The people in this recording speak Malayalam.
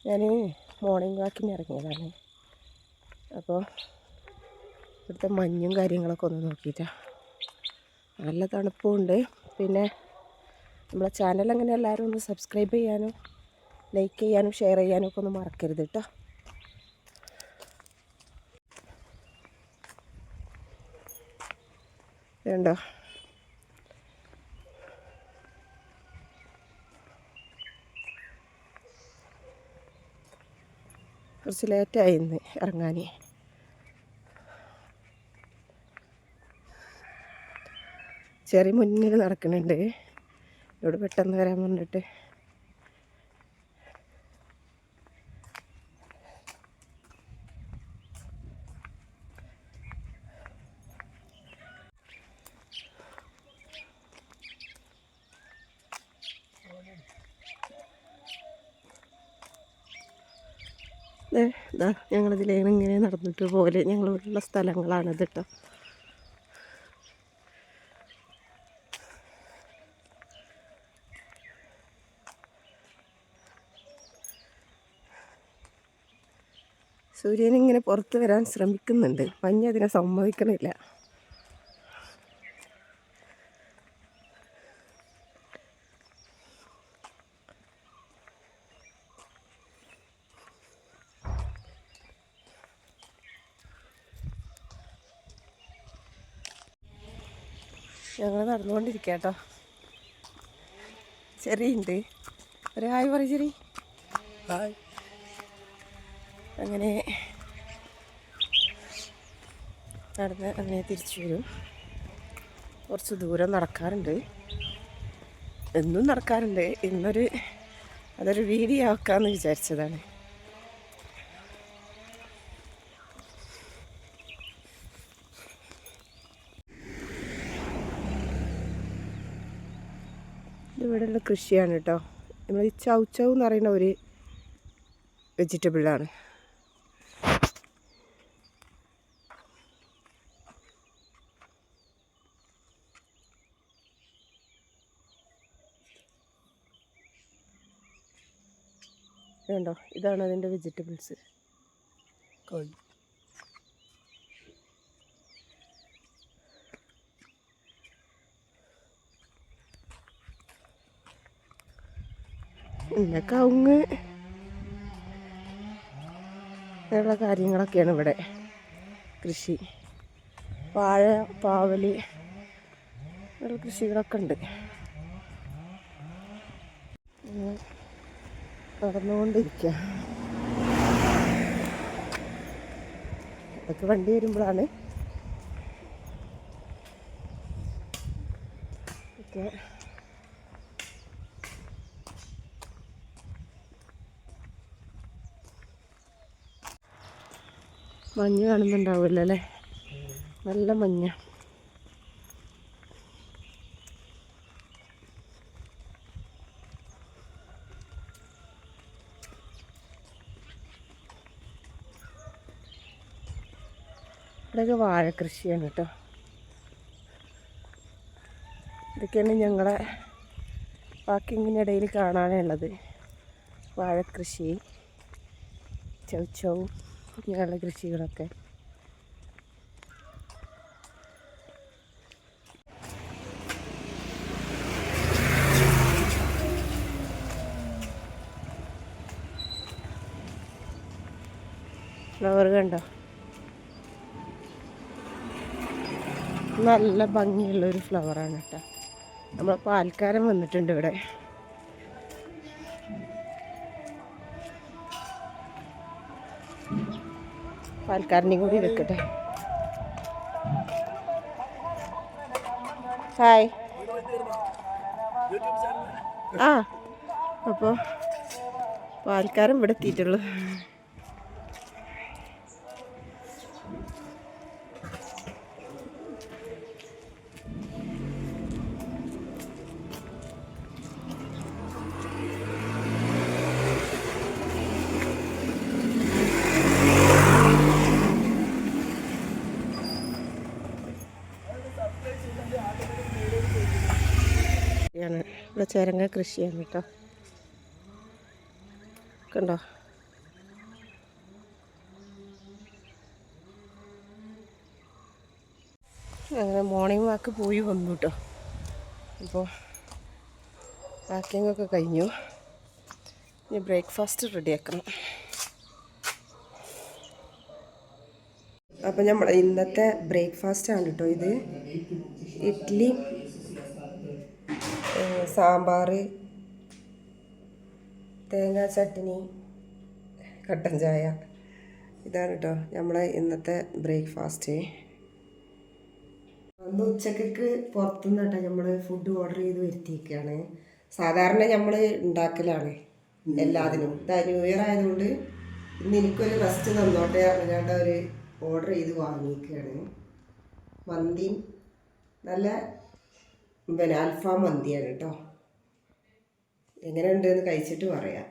ഞാൻ മോർണിംഗ് വാക്കിന് ഇറങ്ങിയതാണ്. അപ്പോൾ ഇവിടുത്തെ മഞ്ഞും കാര്യങ്ങളൊക്കെ ഒന്ന് നോക്കിയിട്ടാണ്. നല്ല തണുപ്പുണ്ട്. പിന്നെ നമ്മളെ ചാനൽ അങ്ങനെ എല്ലാവരും ഒന്ന് സബ്സ്ക്രൈബ് ചെയ്യാനും ലൈക്ക് ചെയ്യാനും ഷെയർ ചെയ്യാനും ഒക്കെ ഒന്ന് മറക്കരുത് കേട്ടോ. വേണ്ടോ കുറച്ച് ലേറ്റായി ഇന്ന് ഇറങ്ങാൻ. ചെറിയ മുന്നിൽ നടക്കുന്നുണ്ട്, ഇവിടെ പെട്ടെന്ന് വരാൻ പറഞ്ഞിട്ട്. ഞങ്ങളിതിലേങ്ങനെ ഇങ്ങനെ നടന്നിട്ട് പോലെ ഞങ്ങളിവിടെയുള്ള സ്ഥലങ്ങളാണിത് കേട്ടോ. സൂര്യനിങ്ങനെ പുറത്ത് വരാൻ ശ്രമിക്കുന്നുണ്ട്, മഞ്ഞതിനെ സമ്മതിക്കണില്ല. ഞങ്ങൾ നടന്നുകൊണ്ടിരിക്കുക കേട്ടോ. ചെറിയുണ്ട്, ഒരു ഹായ് പറ ചെറി. ഹായ്. അങ്ങനെ നടന്ന് അങ്ങനെ തിരിച്ചു വരും. കുറച്ച് ദൂരം നടക്കാറുണ്ട്, എന്നും നടക്കാറുണ്ട്. അതൊരു വീഡിയോ ആക്കാമെന്ന് വിചാരിച്ചതാണ്. ഇതിവിടെയുള്ള കൃഷിയാണ് കേട്ടോ. നമ്മൾ ഈ ചൗ എന്ന് പറയുന്ന ഒരു വെജിറ്റബിളാണ്. വേണ്ടോ, ഇതാണ് അതിൻ്റെ വെജിറ്റബിൾസ്. പിന്നെ കവുങ്ങ് അങ്ങനെയുള്ള കാര്യങ്ങളൊക്കെയാണ് ഇവിടെ കൃഷി. വാഴ, പാവല് അങ്ങനെയുള്ള കൃഷികളൊക്കെ ഉണ്ട്. നടന്നുകൊണ്ടിരിക്കുക. അതൊക്കെ വണ്ടി വരുമ്പോഴാണ് ഒക്കെ മഞ്ഞ് കാണുന്നുണ്ടാവില്ല അല്ലേ? നല്ല മഞ്ഞ. ഇവിടെയൊക്കെ വാഴക്കൃഷിയാണ് കേട്ടോ. ഇതൊക്കെയാണ് ഞങ്ങളെ വാക്കിങ്ങിനിടയിൽ കാണാനുള്ളത്. വാഴക്കൃഷി, ചൗ ഇങ്ങനെയുള്ള കൃഷികളൊക്കെ. ഫ്ലവർ കണ്ടോ, നല്ല ഭംഗിയുള്ളൊരു ഫ്ലവറാണ് കേട്ടോ. നമ്മളെ പാൽക്കാരൻ വന്നിട്ടുണ്ട് ഇവിടെ. പാൽക്കാരനെയും കൂടി വെക്കട്ടെ. ഹായ്. ആ, അപ്പോൾ പാൽക്കാരൻ ഇവിടെ എത്തിയിട്ടുള്ളൂ. ഇവിടെ ചരങ്ങ കൃഷിയാണ് കേട്ടോ. കണ്ടോ? അങ്ങനെ മോർണിംഗ് വാക്ക് പോയി വന്നു കേട്ടോ. അപ്പോൾ പാക്കിങ്ങൊക്കെ കഴിഞ്ഞു. ഇനി ബ്രേക്ക്ഫാസ്റ്റ് റെഡിയാക്കണം. അപ്പോൾ നമ്മൾ ഇന്നത്തെ ബ്രേക്ക്ഫാസ്റ്റാണ് കേട്ടോ ഇത്. ഇഡ്ഡലി, സാമ്പാർ, തേങ്ങാ ചട്നി, കട്ടൻ ചായ. ഇതാണ് കേട്ടോ നമ്മളെ ഇന്നത്തെ ബ്രേക്ക്ഫാസ്റ്റ്. അന്ന് ഉച്ചക്ക് പുറത്തുനിന്ന് കേട്ടോ നമ്മൾ ഫുഡ് ഓർഡർ ചെയ്ത് വരുത്തിയിരിക്കുകയാണ്. സാധാരണ നമ്മൾ ഉണ്ടാക്കലാണ് എല്ലാത്തിനും. ന്യൂ ഇയർ ആയതുകൊണ്ട് ഇന്ന് എനിക്കൊരു റെസ്റ്റ് തന്നോട്ടെ അറിഞ്ഞാണ്ട് അവർ ഓർഡർ ചെയ്ത് വാങ്ങിയിരിക്കുകയാണ്. മന്തിയും നല്ല അൽഫാം മന്തിയാണ് കേട്ടോ. എങ്ങനെയുണ്ടെന്ന് കഴിച്ചിട്ട് പറയാം.